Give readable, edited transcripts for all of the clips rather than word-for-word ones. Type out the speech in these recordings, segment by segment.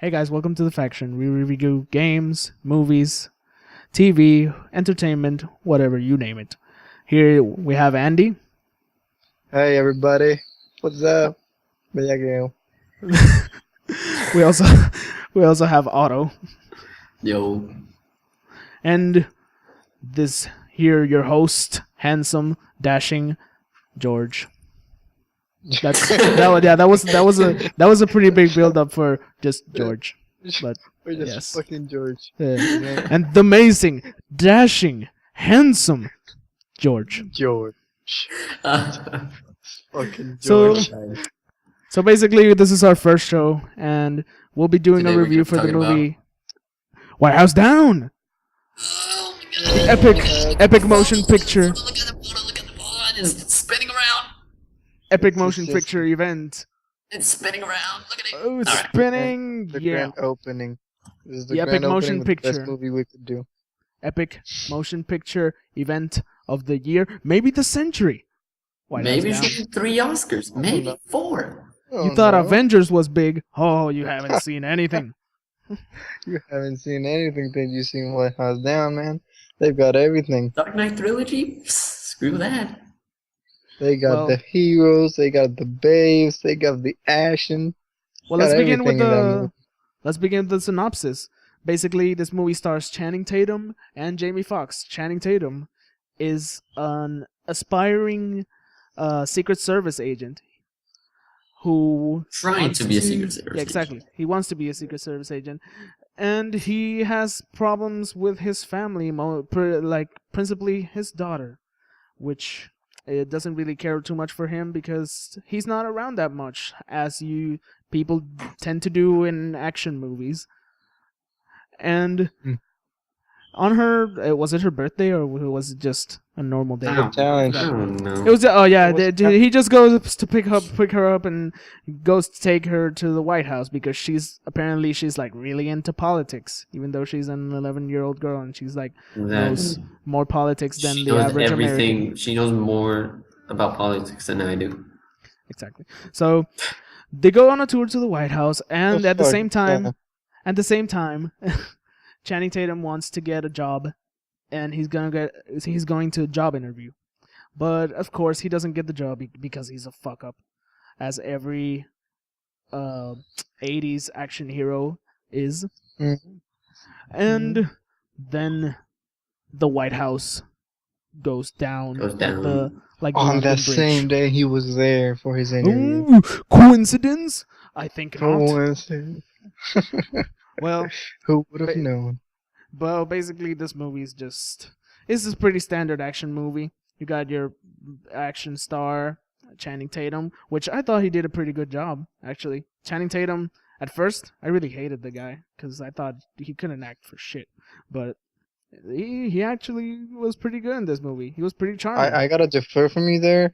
Hey guys, welcome to The Faction. We review games, movies, TV, entertainment, whatever, you name it. Here we have Andy. Hey everybody, what's up? Bello. we also we also have Otto. Yo. And this here your host, handsome, dashing George. That was a pretty big build up for just George. But We're just yes. fucking George. Yeah. And the amazing, dashing, handsome George. George. Fucking So- George. So basically, this is our first show, and we'll be doing Today a we're review just for the talking movie White House Down. The epic motion picture, Look at the ball, look at the ball. It's spinning around. epic This is motion just- picture event. It's spinning around. Look at it. Oh, it's Alright. spinning! The Yeah, grand opening. This is the The epic grand motion opening of the picture. best movie we could do. epic motion picture event of the year, maybe the century. White House Maybe Down. it should be 3 Oscars. Maybe no. 4. You thought Avengers was big? Oh, you haven't seen anything. You haven't seen anything that you've seen White House Down, man. They've got everything. Dark Knight Trilogy? Screw that. They got Well- the heroes, they got the babes, they got the action. Well, Got let's begin with everything in that movie. let's begin with the synopsis. Basically, this movie stars Channing Tatum and Jamie Foxx. Channing Tatum is an aspiring Secret Service agent who Trying wants to be a Secret Service Yeah, exactly. He wants to be a Secret Service agent, and he has problems with his family, principally his daughter, which it doesn't really care too much for him because he's not around that much, as you people tend to do in action movies. And Hmm. on her, was it her birthday or was it just a normal day? Ow. Challenge. I don't know. It was It was- he just goes to pick her up and goes to take her to the White House because she's like really into politics, even though she's an 11-year-old girl and she's like knows more politics than She the knows average everything. American. She knows more about politics than I do. Exactly. So they go on a tour to the White House, and Oh, at the fuck, same time, yeah. Channing Tatum wants to get a job, and he's going to a job interview. But of course, he doesn't get the job because he's a fuck up, as every 80s action hero is. Mhm. And then the White House goes down. Goes down. The On London that Bridge. same day, he was there for his interview. Ooh, coincidence? I think not. Coincidence. Well, Who would have known? basically, this movie is this is a pretty standard action movie. You got your action star, Channing Tatum, which I thought he did a pretty good job, actually. Channing Tatum, at first, I really hated the guy, because I thought he couldn't act for shit. But he actually was pretty good in this movie. He was pretty charming. I gotta defer from you there.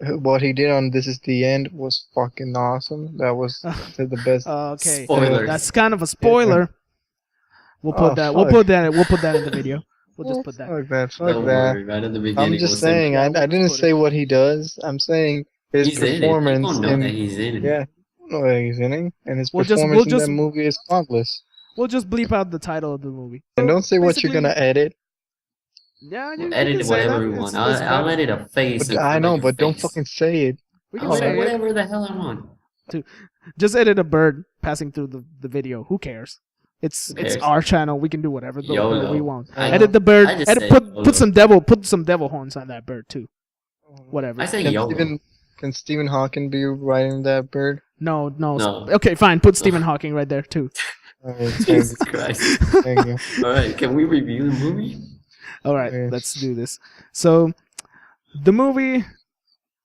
What he did on This Is the End was fucking awesome. That was the best. Okay, Spoilers. that's kind of a spoiler. We'll put Oh, that. fuck. We'll put that in the video. We'll just put that. Fuck that. Fuck Don't that. worry, right at the beginning. I'm we'll just say- saying. I didn't Put it. say what he does. I'm saying his He's in it. performance People know in. that he's in it. Yeah, I know that he's in it, and his We'll just- performance we'll in just- that movie is spotless. We'll just bleep out the title of the movie. And don't say what you're Basically- gonna edit. Yeah, you We'll can edit say whatever that. we want. It's I'll better. edit a face. But I know, but don't face. fucking say it. We can I'll say edit it. whatever the hell I want. Just edit a bird passing through the video. Who cares? It's Who cares? our channel. We can do whatever YOLO. we want. I Edit the bird. I just Edit, say put YOLO. some devil horns on that bird too. Whatever. I say Can YOLO. Stephen Hawking be riding that bird? No. No. Okay, fine. Put Stephen Hawking right there too. Alright, thank Jesus you. Christ. Thank you. Alright, can we review the movie? All right, Yes. let's do this. So, the movie,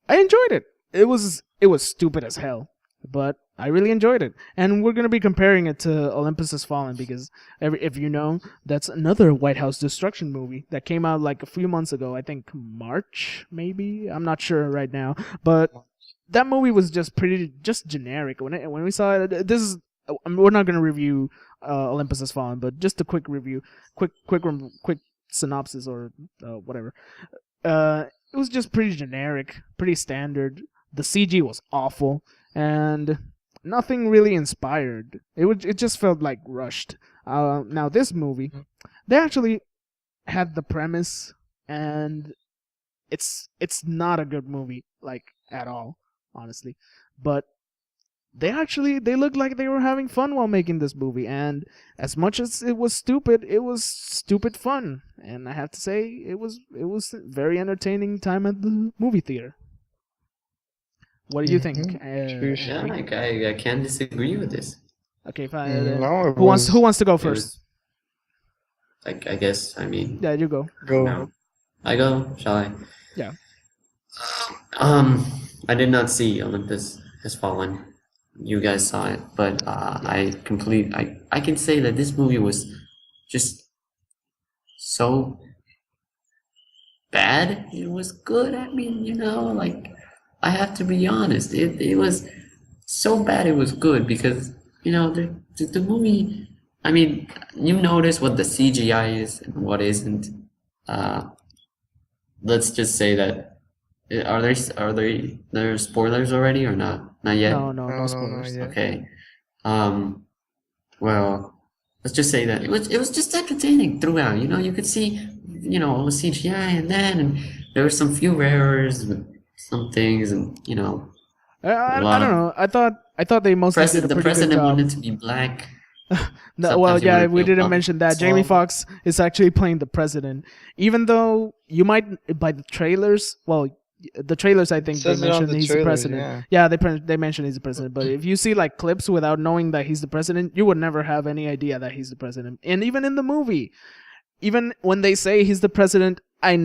I enjoyed it. It was stupid as hell, but I really enjoyed it. And we're gonna be comparing it to Olympus Has Fallen because if you know, that's another White House destruction movie that came out like a few months ago. I think March, maybe. I'm not sure right now, but that movie was just generic. When we saw it, we're not gonna review Olympus Has Fallen, but just a quick review, quick synopsis or whatever. It was just pretty generic, pretty standard. The CG was awful, and nothing really inspired. It just felt like rushed. Now this movie, they actually had the premise, and it's not a good movie, like, at all, honestly. But they looked like they were having fun while making this movie, and as much as it was stupid fun, and I have to say it was a very entertaining time at the movie theater. What do you think, True shit. Yeah, Henry? I can't disagree with this. Okay, fine. No, it Who wants to go It first? was, like, I guess, I mean, Yeah, you go. Go. no. I go, shall I? Yeah. I did not see Olympus Has Fallen. You guys saw it, but I can say that this movie was just so bad. It was good. I mean, like, I have to be honest. It was so bad it was good because, the movie, I mean, you notice what the CGI is and what isn't. Let's just say that, there spoilers already or not? Not yet? No spoilers. yeah. Okay. Well, let's just say that it was just entertaining throughout. You could see, all the CGI and there were some few errors with some things, and I don't know. I thought they mostly did a the pretty good president job. wanted to be black. No, well, Sometimes you yeah, wanna we feel didn't mention that. Jamie so- Foxx is actually playing the president, even though you might, by the trailers. Well, the trailers, I think they Says it on mentioned the he's the trailers, president. yeah. They mentioned he's the president. But if you see like clips without knowing that he's the president, you would never have any idea that he's the president. And even in the movie, even when they say he's the president, I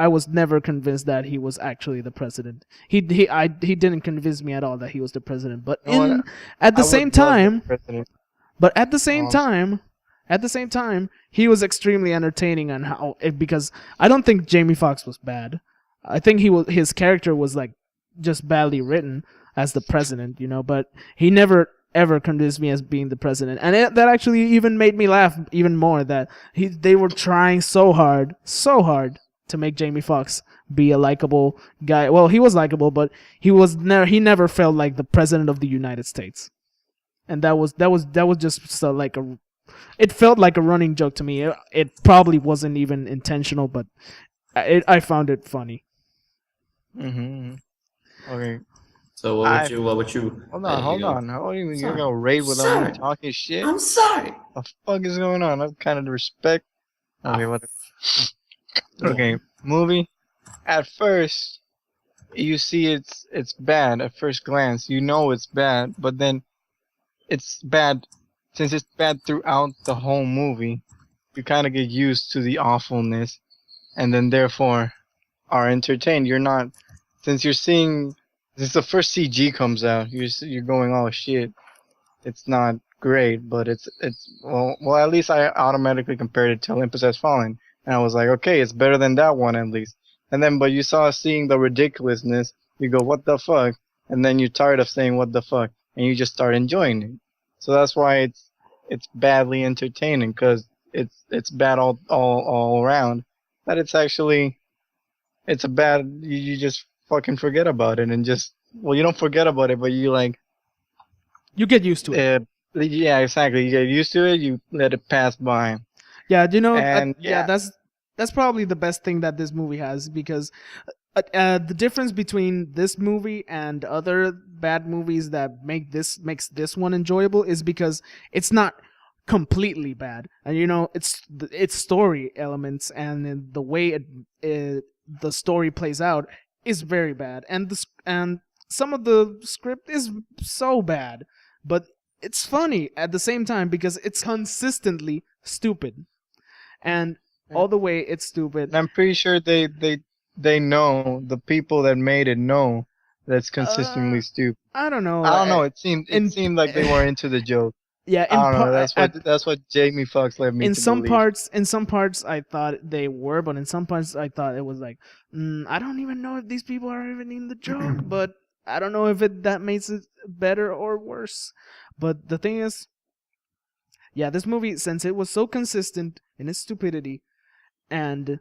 was never convinced that he was actually the president. He didn't convince me at all that he was the president. But You know what? at the I would same love the time. president. But at the same Awesome. time, he was extremely entertaining on because I don't think Jamie Foxx was bad. I think his character was like just badly written as the president, but he never ever convinced me as being the president. And that actually even made me laugh even more that they were trying so hard to make Jamie Foxx be a likable guy. Well, he was likable, but he never felt like the president of the United States. And that was just so like it felt like a running joke to me. It probably wasn't even intentional, but I found it funny. Mm-hmm. Okay. So what would you? Hold there on, you hold go. on. How you Sorry. gonna rave without Sorry. me talking shit? I'm sorry. The fuck is going on? I've kind of respect. Okay, what? Okay, movie. At first, you see it's bad at first glance. You know it's bad, but then it's bad since it's bad throughout the whole movie. You kind of get used to the awfulness, and then therefore are entertained. You're not since you're seeing since the first CG comes out. You're going, oh shit, it's not great, but it's well at least I automatically compared it to Olympus Has Fallen, and I was like, okay, it's better than that one at least. And then but you saw seeing the ridiculousness, you go, what the fuck, and then you're tired of saying what the fuck, and you just start enjoying it. So that's why it's badly entertaining because it's bad all around. That it's a bad. You just fucking forget about it and just you don't forget about it, but you like You get used to it. yeah, exactly. You get used to it. You let it pass by. Yeah, And yeah, that's probably the best thing that this movie has because the difference between this movie and other bad movies that makes this one enjoyable is because it's not completely bad, and its story elements and the way the story plays out is very bad, and some of the script is so bad, but it's funny at the same time because it's consistently stupid, and all the way it's stupid. And I'm pretty sure they know the people that made it know that's consistently stupid. I don't know. I don't know. It in- seemed like they were into the joke. Yeah, I don't know. That's what Jamie Foxx led me in to some believe. in some parts I thought they were, but in some parts I thought it was like, I don't even know if these people are even in the joke, but I don't know if that makes it better or worse. But the thing is, yeah, this movie, since it was so consistent in its stupidity, and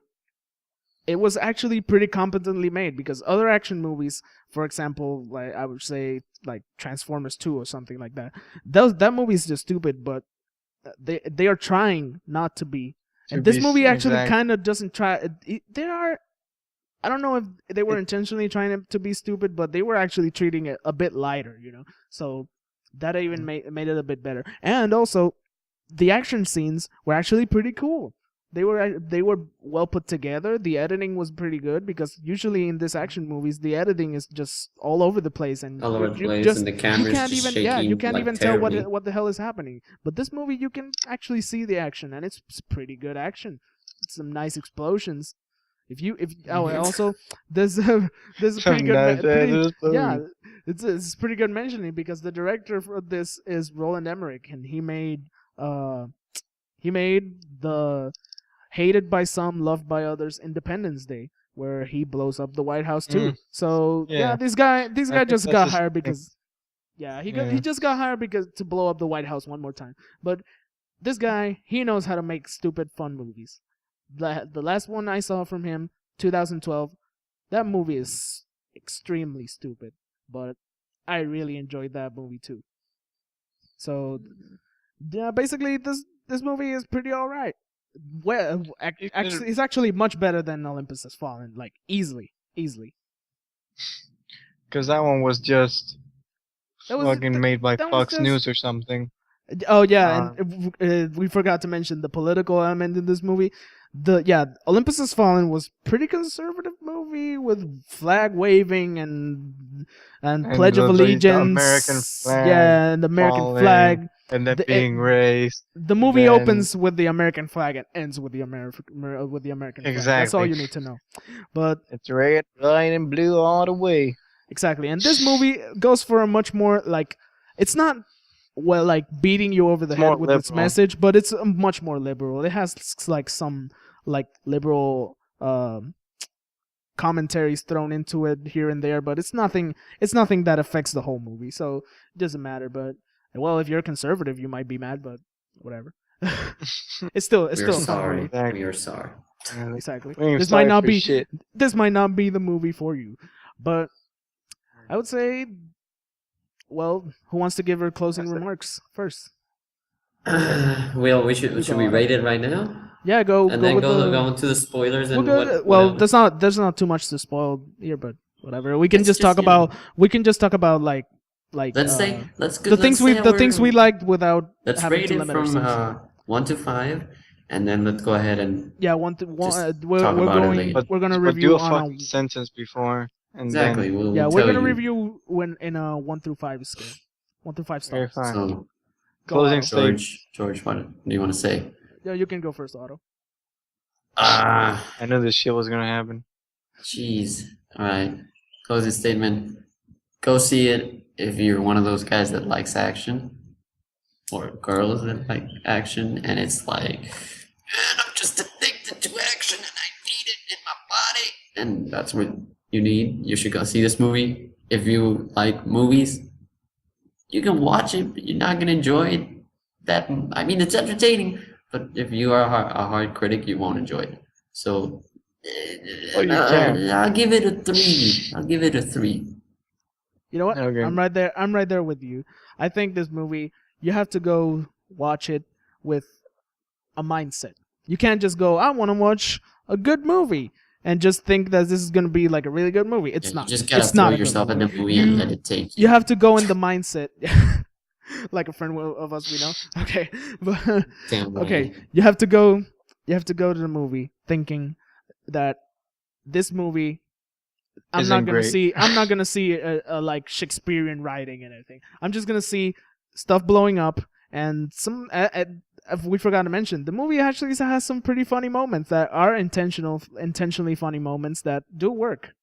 it was actually pretty competently made, because other action movies, for example, like I would say like Transformers 2 or something like that, that movie is just stupid, but they are trying not to be. And this movie actually kind of doesn't try. They are. I don't know if they were intentionally trying to be stupid, but they were actually treating it a bit lighter, So that even made it a bit better. And also, the action scenes were actually pretty cool. They were well put together. The editing was pretty good, because usually in these action movies, the editing is just all over the place, and All over the place, just, and the camera's can't just even shaking. you can't like, even terribly. tell what the hell is happening. But this movie, you can actually see the action, and it's pretty good action. Some nice explosions. Also there's a pretty good it's pretty good mentioning, because the director for this is Roland Emmerich, and he made the hated by some, loved by others Independence Day, where he blows up the White House too. So this guy just got hired because he just got hired because to blow up the White House one more time. But this guy, he knows how to make stupid fun movies. The last one I saw from him, 2012, that movie is extremely stupid, but I really enjoyed that movie too. So, basically, this movie is pretty alright. Well, actually, it's actually much better than Olympus Has Fallen, like easily. Because that one was just fucking made by Fox News or something. Oh yeah, and we forgot to mention the political element in this movie. Olympus Has Fallen was pretty conservative movie with flag waving and Pledge of Allegiance. The American flag. Yeah, and the American flag. And then being raised. The movie opens with the American flag and ends with the American flag. Exactly. That's all you need to know. But it's red, white, and blue all the way. Exactly. And this movie goes for a much more like, it's not like beating you over the head with its message, but it's much more liberal. It has like some like liberal commentaries thrown into it here and there, but it's nothing that affects the whole movie, so it doesn't matter. But if you're a conservative, you might be mad, but whatever. it's still sorry. We are sorry. Exactly. This might not be the movie for you, but I would say, who wants to give her closing remarks first? Should we rate it right now? Yeah, go into the spoilers and there's not too much to spoil here, but whatever. We can just talk about like let's say the things we liked without having to limit ourselves. Let's rate it from 1 to 5, and then let's go ahead and we're gonna review on a sentence before. And exactly. Then, we're gonna review in a 1 through 5 scale. 1 through 5 stars. So, closing statement. George, what do you want to say? Yeah, you can go first, Otto. I knew this shit was gonna happen. Jeez. All right. Closing statement. Go see it if you're one of those guys that likes action, or girls that like action, and it's like, man, I'm just addicted to action, and I need it in my body, and that's what you need. You should go see this movie. If you like movies, you can watch it, but you're not gonna enjoy it. It's entertaining, but if you are a hard critic, you won't enjoy it. So, I'll give it a 3. You know what? Okay. I'm right there with you. I think this movie, you have to go watch it with a mindset. You can't just go, I want to watch a good movie, and just think that this is going to be like a really good movie. It's not. You just gotta throw yourself in the movie and let it take you. You have to go in the mindset. Like a friend of us we know. Okay. But, okay. You have to go to the movie thinking that this movie, I'm not gonna see a like Shakespearean writing and anything. I'm just gonna see stuff blowing up, and some. We forgot to mention, the movie actually has some pretty funny moments that are intentionally funny moments that do work,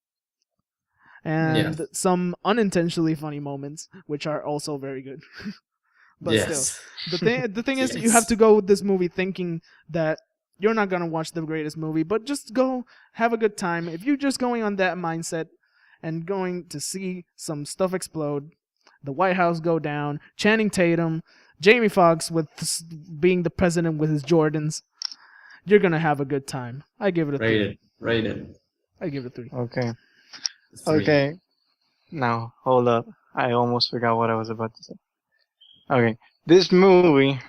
and some unintentionally funny moments which are also very good. But still, the thing is, you have to go with this movie thinking that you're not going to watch the greatest movie, but just go have a good time. If you're just going on that mindset and going to see some stuff explode, the White House go down, Channing Tatum, Jamie Foxx with being the president with his Jordans, you're gonna have a good time. I give it a 3. Rate it. I give it a 3. Okay. 3. Okay. Now, hold up. I almost forgot what I was about to say. Okay. This movie,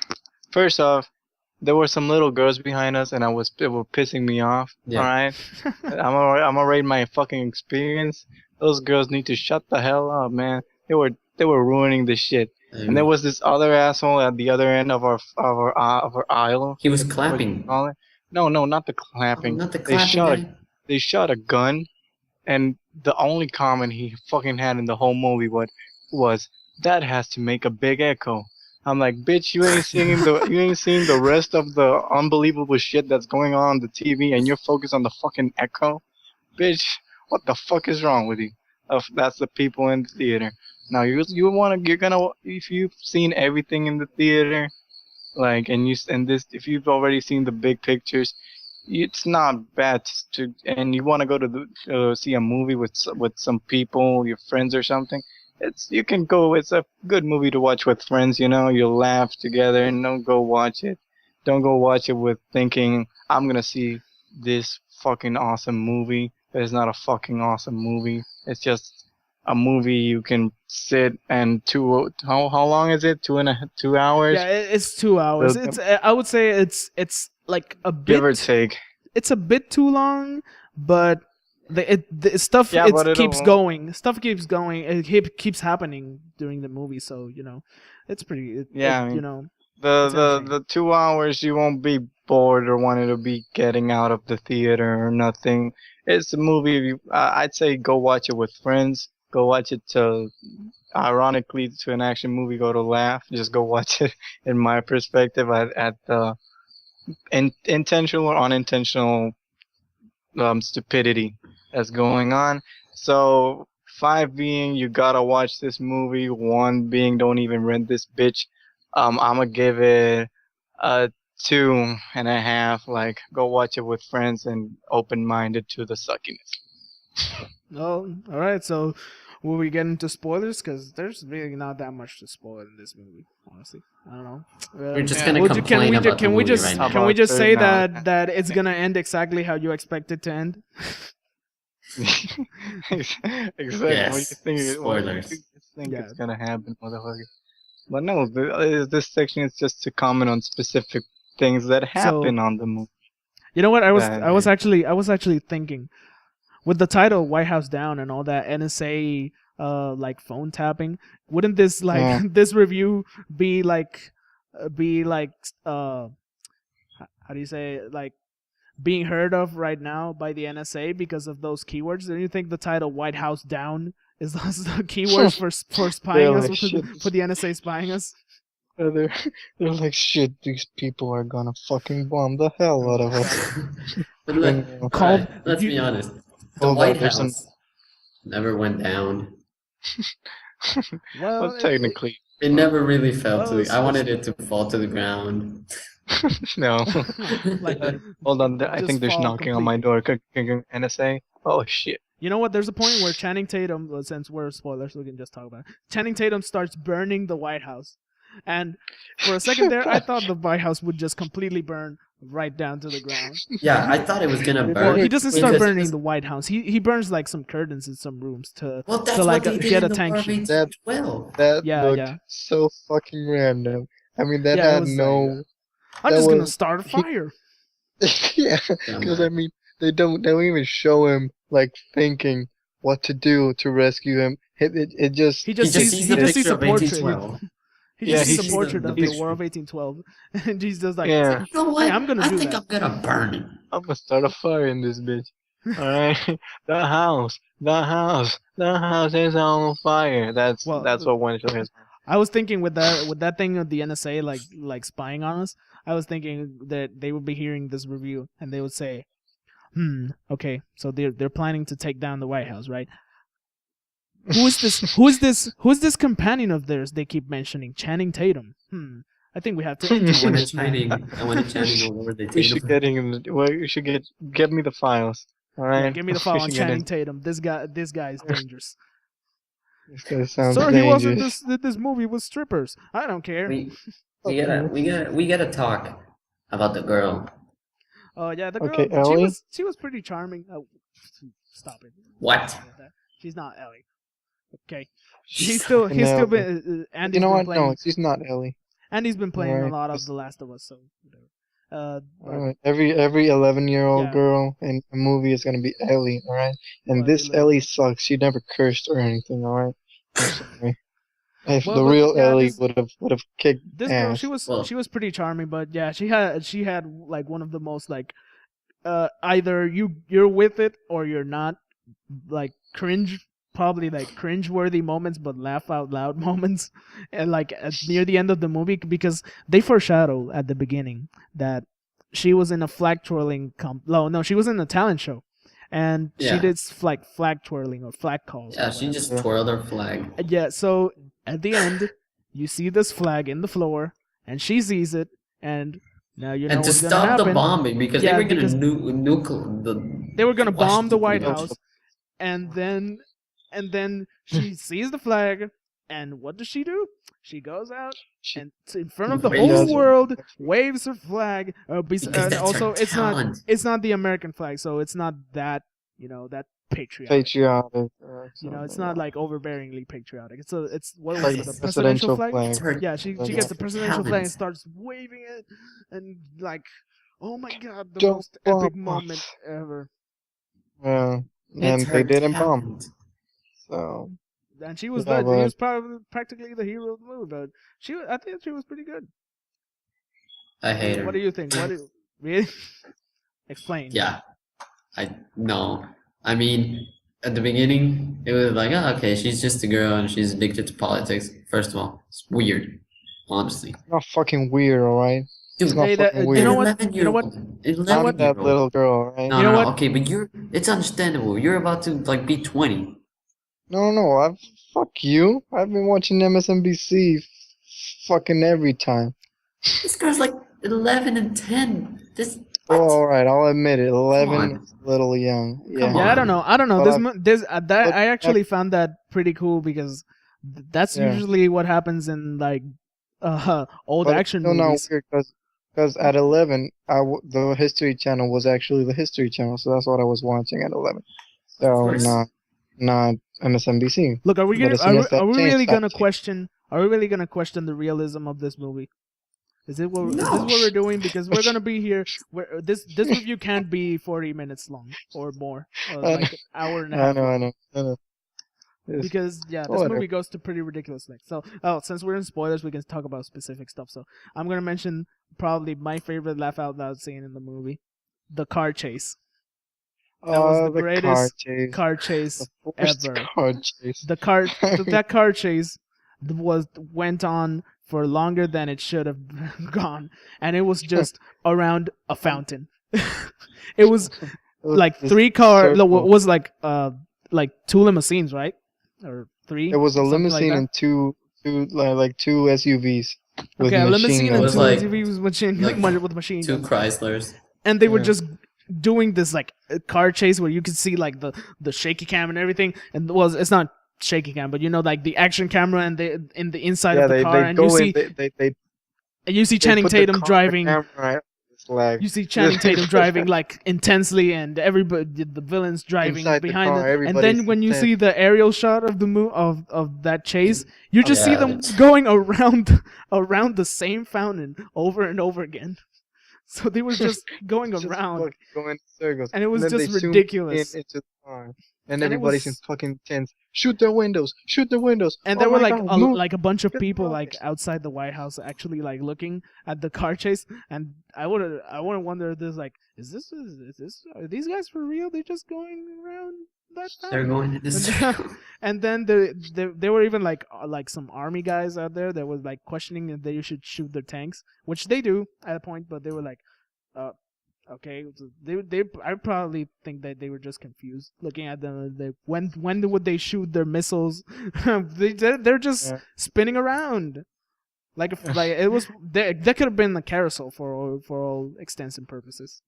first off, there were some little girls behind us, and they were pissing me off. Yeah. All right. I'm gonna rate my fucking experience. Those girls need to shut the hell up, man. They were ruining the shit. And there was this other asshole at the other end of our aisle. He was What you clapping. call it? No, not the clapping. Not the clapping guy. They shot a gun, and the only comment he fucking had in the whole movie was that has to make a big echo. I'm like, bitch, you ain't seeing the rest of the unbelievable shit that's going on the TV, and you're focused on the fucking echo, bitch. What the fuck is wrong with you? That's the people in the theater. Now you're gonna if you've seen everything in the theater, like if you've already seen the big pictures, it's not bad and you want to go to see a movie with some people, your friends or something. You can go. It's a good movie to watch with friends. You'll laugh together, and don't go watch it. Don't go watch it with thinking I'm gonna see this fucking awesome movie. It's not a fucking awesome movie. It's just a movie you can sit and how long is it? 2 hours? Yeah, it's 2 hours. I would say it's like a bit, give or take. It's a bit too long, but the stuff keeps going. Stuff keeps going. It keeps happening during the movie, so it's pretty. The 2 hours you won't be bored or wanting to be getting out of the theater or nothing. It's a movie. I'd say go watch it with friends. Go watch it ironically to an action movie. Go to laugh. Just go watch it. In my perspective, at the intentional or unintentional stupidity that's going on. So 5 being you gotta watch this movie. 1 being don't even rent this bitch. I'm gonna give it a 2.5. Like, go watch it with friends and open-minded to the suckiness. Oh, all right. So, will we get into spoilers? Because there's really not that much to spoil in this movie. Honestly, I don't know. We're just gonna complain about the movie right now. Can we just say that it's gonna end exactly how you expect it to end? Exactly. Yes. What do you think? Spoilers. It's gonna happen, motherfucker? But no, this section is just to comment on specific things that happen on the movie. You know what? I was actually thinking, with the title "White House Down" and all that NSA like phone tapping, wouldn't this this review be like how do you say, like, being heard of right now by the NSA because of those keywords? Do you think the title "White House Down" is the keywords for spying us, for the NSA spying us? They're like, shit, these people are gonna fucking bomb the hell out of us. But look, let's be honest. The White House never went down. Well, technically. It never really fell I wanted it to fall to the ground. No. Hold on, I think there's knocking on my door. NSA? Oh, shit. You know what? There's a point where Channing Tatum, since we're spoilers, we can just talk about it. Channing Tatum starts burning the White House. And for a second there, I thought the White House would just completely burn right down to the ground. Yeah, I thought it was gonna burn. Well, he doesn't start burning the White House. He burns like some curtains in some rooms to like get attention. That looked so fucking random. I mean, that had no. I'm just gonna start a fire. Yeah, because I mean, they don't even show him like thinking what to do to rescue him. He just sees a portrait. He just sees a portrait of the War of 1812, and he's just like, you know what? Hey, I'm gonna do that. I'm gonna burn it. I'm gonna start a fire in this bitch. Alright, the house is on fire. That's what went to his. I was thinking with that thing of the NSA like spying on us. I was thinking that they would be hearing this review and they would say, okay, so they're planning to take down the White House, right? Who is this companion of theirs they keep mentioning? Channing Tatum. I think we have to interview this man. I want to Channing over the Tatum. We should get me the files. All right. Yeah, give me the file on Channing Tatum. This guy is dangerous. This guy sounds Sir, dangerous. he wasn't this movie with strippers. I don't care. We gotta talk about the girl. Oh yeah, the Okay, girl. Ellie? She was pretty charming. Oh, stop it. What? She's not Ellie. Okay. She's He's still No. been. Andy's You know been what? playing. No, she's not Ellie. Andy's been playing a Alright, lot of just- The Last of Us, so whatever. But, Alright, every 11-year-old Yeah. girl in a movie is gonna be Ellie, alright? And Well, this every little- Ellie sucks. She never cursed or anything, alright? I'm sorry. If Well, the but, real yeah, Ellie this- would have kicked this girl, ass. she was pretty charming, but yeah, she had like one of the most like, either you're with it or you're not, like probably like cringe-worthy moments, but laugh out loud moments, and like near the end of the movie, because they foreshadow at the beginning that she was in a flag twirling no, she was in a talent show, and she Yeah. did like flag twirling or flag calls. Yeah, or she whatever. just twirled her flag. Yeah, so at the end, you see this flag in the floor, and she sees it, and now you know And to what's gonna stop the happen. bombing, because Yeah, they were gonna because nuke the. They were gonna bomb the Washington, White pretty much. House, and then she sees the flag, and what does she do? She goes out She- and in front of the Waves whole it. world waves her flag. Because And that's also, her it's not talent. the American flag, so it's not that that patriotic. Patriotic. It's not like overbearingly patriotic. It's what was like it? the The presidential flag. It's her Yeah, she Like gets that. the presidential flag and talent. starts waving it, and like, oh my god, the Don't most epic bomb moment us. ever. Yeah, It's and her they didn't bomb. talent. So And she was Yeah, he but- was practically the hero of the movie, but I think she was pretty good. I hate her. What do you think? What do you, really? Explain. Yeah. No. I mean, at the beginning, it was like, oh, okay, she's just a girl and she's addicted to politics. First of all, it's weird, honestly. not fucking weird, alright? Dude, It's not Hey, that- fucking you weird. know what? You know what? I'm 11 that little girl, right? No, You know no, what? okay, but it's understandable. You're about to like be 20. No, fuck you. I've been watching MSNBC fucking every time. This girl's like 11 and 10. This. Oh, What? alright, I'll admit it. 11 on. is a little young. Yeah. Come Yeah, I on. don't know. I don't know. But This that I actually I've- found that pretty cool because that's Yeah. usually what happens in like old But action it's still not movies. weird because at 11, the History Channel was actually the History Channel, so that's what I was watching at 11. So course. not MSNBC. Look, are we But gonna as soon as that are we changed, really that gonna changed. question? Are we really gonna question the realism of this movie? Is this what No. we're doing? Because we're gonna be here. This review can't be 40 minutes long or more, or I like an hour and a I half. know. It's- Because this whatever. movie goes to pretty ridiculous lengths. So, since we're in spoilers, we can talk about specific stuff. So, I'm gonna mention probably my favorite laugh out loud scene in the movie, the car chase. That was the the greatest chase. Car chase The worst ever. car chase. The car that car chase went on for longer than it should have gone, and it was just around a fountain. It was It was like this 3 car. No, circle. was like 2 limousines, right? Or 3. It was a something like limousine that. and two SUVs with Okay, a limousine machine and It guns. was 2 like- SUVs with machine like with machine 2 guns. Chryslers. And they were Yeah. just doing this like car chase where you could see like the shaky cam and everything, and it's not shaky cam, but like the action camera and in the inside Yeah, of the they car, and go you see in. They and you see Channing put the Tatum car driving. camera right It's like You see Channing Tatum driving like intensely, and everybody, the villains driving Inside the behind car, it. And everybody's then when you intense. see the aerial shot of the of that chase, you just see yeah, them it's- going around the same fountain over and over again. So they were just going just around, fucking going in circles. and it was And then just they zoom ridiculous. into the car, and And it everybody's in was- fucking tense. Shoot their windows! Shoot their windows! And Oh there were my like God, move. like a bunch of Get people the like rockets. outside the White House actually like looking at the car chase, and I would wonder if there's like, is this are these guys for real? They're just going around that They're fountain? going in this circle. And then there were even like some army guys out there that was like questioning if they should shoot their tanks, which they do at a point, but they were like, okay, so they I probably think that they were just confused looking at them. When would they shoot their missiles? They're just Yeah. spinning around, like it was. That could have been a carousel for all extents and purposes.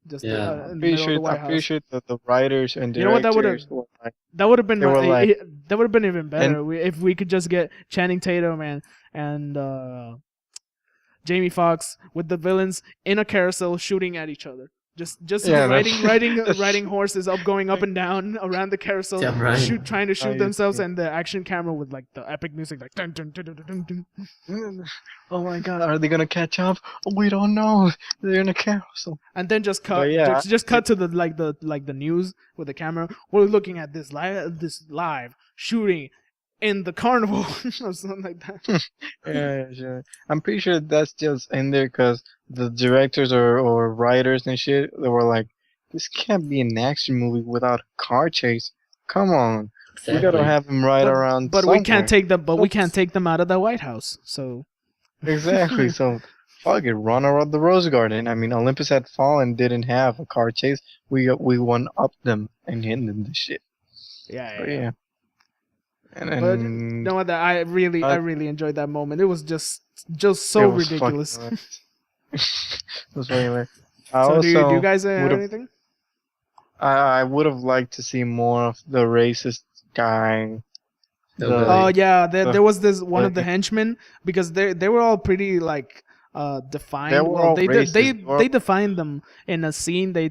Just Yeah. in the middle of the White I'm pretty House. sure that the writers and You know what, that directors would've- were like, That would have been They were like- that would have been even better if we could just get Channing Tatum and Jamie Foxx with the villains in a carousel shooting at each other. Just Yeah, riding horses up, going up and down around the carousel, Yeah, right. trying to shoot you themselves, see. and the action camera with like the epic music, like dun dun dun dun dun dun. Oh my God, are they gonna catch up? We don't know. They're in a carousel. And then just cut, But yeah, just cut to the news with the camera. We're looking at this live shooting in the carnival or something like that. yeah, sure. I'm pretty sure that's just in there because the directors or writers and shit, they were like, this can't be an action movie without a car chase. Come on, we gotta Exactly. have him ride around But somewhere. we can't take them. But we can't take them out of the White House. So Exactly. So fuck it, run around the Rose Garden. I mean, Olympus had fallen, didn't have a car chase. We won up them and hit them the shit. yeah. But yeah. And But then no, that I really enjoyed that moment. It was just so it was fucking ridiculous. hilarious. It was fucking hilarious. I So also do you guys have would've- anything? I would have liked to see more of the racist guy. Oh yeah, there was this one of the like- henchmen, because they were all pretty like defined. They were all racist. They defined them in a scene. They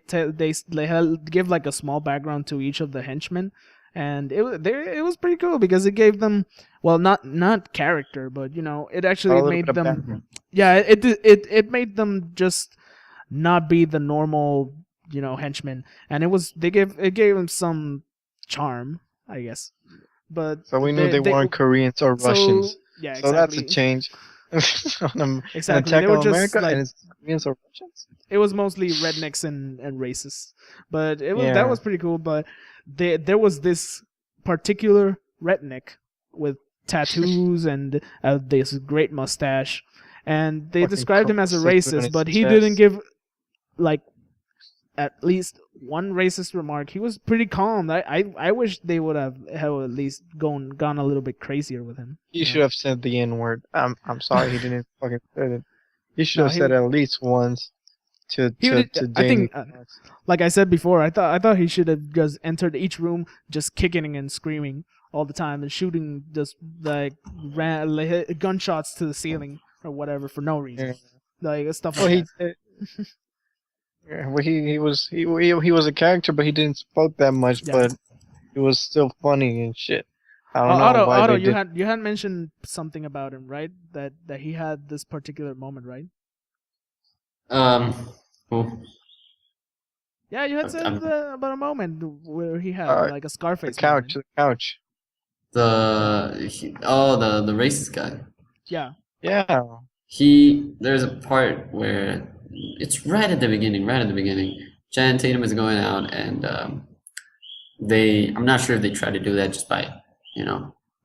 give like a small background to each of the henchmen, and it was pretty cool because it gave them, well, not character, but you know, it a actually little made bit of them, background. yeah, it made them just not be the normal, you know, henchmen, and it gave them some charm, I guess. But So we knew they weren't Koreans or Russians. Yeah, So that's a exactly. change. An Exactly. attack They were on just America like, and it's Koreans or Russians. it was mostly rednecks and racists, but Yeah. that was pretty cool. But there was this particular redneck with tattoos and this great mustache, and they Fucking described him as a cross-stitched on racist, his but he chest. didn't give like at least one racist remark. He was pretty calm. I wish they would have at least gone a little bit crazier with him. He should have said the N word. I'm sorry he didn't fucking say it. He should No, have said it at least once to He would- to I think, Jamie. like I said before, I thought he should have just entered each room just kicking and screaming all the time and shooting just like gunshots to the ceiling or whatever for no reason, like stuff Well, like he that. yeah, well, he was a character, but he didn't spoke that much. Yeah. But it was still funny and shit. I don't know why Otto, they did. you had mentioned something about him, right? That he had this particular moment, right? Well, Yeah, you had said about a moment where he had like a The Scarface couch, moment. the couch. the racist guy. Yeah. Yeah. There's a part where it's right at the beginning. Channing Tatum is going out, and I'm not sure if they tried to do that just by,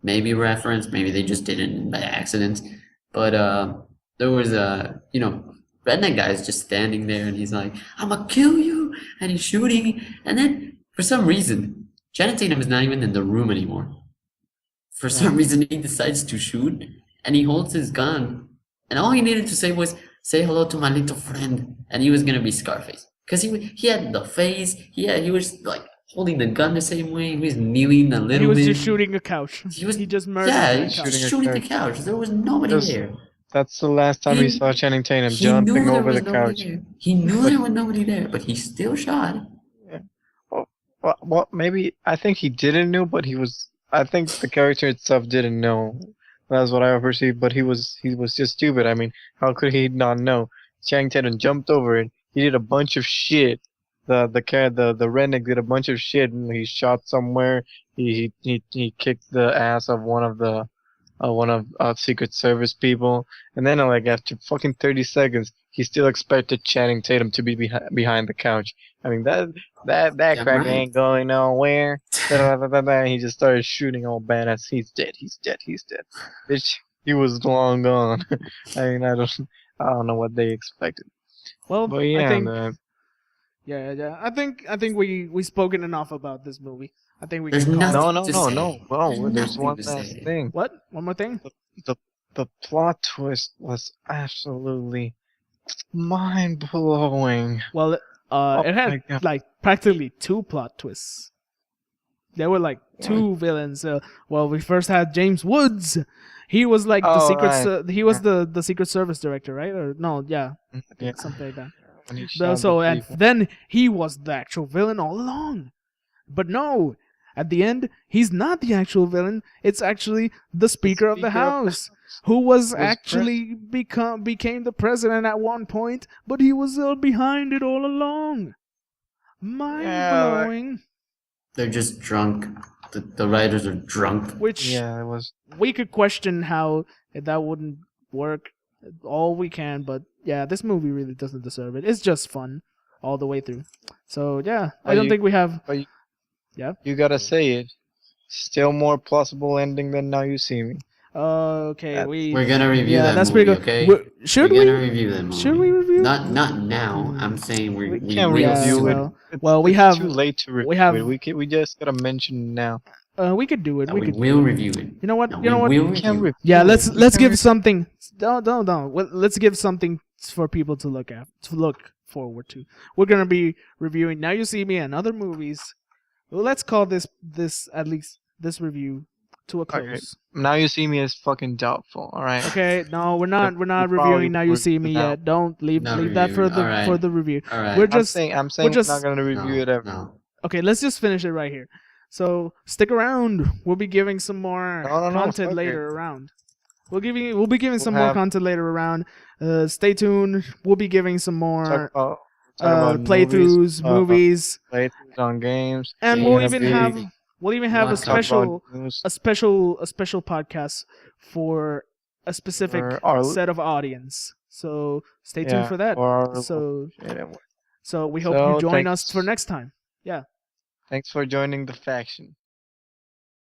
maybe reference, maybe they just did it by accident. But there was redneck guy is just standing there, and he's like, "I'm gonna kill you," and he's shooting, and then for some reason, Channing Tatum is not even in the room anymore. For some reason, he decides to shoot, and he holds his gun, and all he needed to say was, "Say hello to my little friend," and he was gonna be Scarface, because he had the face, he was like holding the gun the same way, he was kneeling a little He was bit. just shooting a couch. He just murdered Yeah, the he was couch. shooting the couch. There was nobody Just- there. That's the last time we He- saw Channing Tatum He jumping knew there over was the nobody couch. there. He knew there was nobody there, but he still shot. Well, maybe I think he didn't know, but he was. I think the character itself didn't know. That's what I perceived. But he was just stupid. I mean, how could he not know? Channing Tatum jumped over it. He did a bunch of shit. The redneck did a bunch of shit, and he shot somewhere. He kicked the ass of one of Secret Service people, and then like after fucking 30 seconds, he still expected Channing Tatum to be behind the couch. I mean that Yeah, crack right. ain't going nowhere. And he just started shooting all badass. He's dead. Bitch, he was long gone. I mean I don't know what they expected. Well, But yeah, I think man. yeah. I think we spoken enough about this movie. I think we There's can call nothing- it. No. Well, there's nothing one to last say. thing. What? One more thing? The plot twist was absolutely mind blowing. Well, it my had God. like practically two plot twists. There were like two villains. Well, we first had James Woods. He was like the Oh, secret. right. He was the Secret Service director, right? Or no? Yeah, Yeah. something like that. When he shot So the and people. then he was the actual villain all along. But no, at the end, he's not the actual villain. It's actually the Speaker of the House, who was actually became the president at one point, but he was behind it all along. Mind blowing. They're just drunk. The writers are drunk. Which Yeah, it was. we could question how that wouldn't work all we can, but yeah, this movie really doesn't deserve it. It's just fun all the way through. So yeah, I don't think we have. You gotta say it. Still more plausible ending than Now You See Me. Okay, We're gonna review that that's movie, pretty good. okay? Should We're we? gonna review that movie. Should we review? Not now. I'm saying we can't will review soon. it. Well, we It's have. too late to review we have. it. We just gotta mention it now. We could do it. No, We we could. will review it. You know what? No, You know what? we will We can't review it. Yeah, let's We can't give something. Don't. Well, let's give something for people to look forward to. We're gonna be reviewing Now You See Me and other movies. Well, let's call this at least this review to a close. Okay. Now You See Me is fucking doubtful. All right. Okay, no, we're not. We're not We probably reviewing Now You would See Me now. yet. Don't leave Not that for reviewing, the alright. for the review. All right. We're I'm just saying we're we're just- not gonna review it ever. No. okay. Let's just finish it right here. So stick around. We'll be giving some more No, content fuck later it. around. We'll be giving some We'll more have- content later around. Stay tuned. We'll be giving some more Talk about playthroughs, movies, playthroughs on games. and Yeah, we'll that's even big. have a Let's Talk special about news a special podcast for a specific for our- set of audience. So stay tuned for that. for our- So yeah, so we hope So, you join us thanks. for next time. Thanks for joining the faction.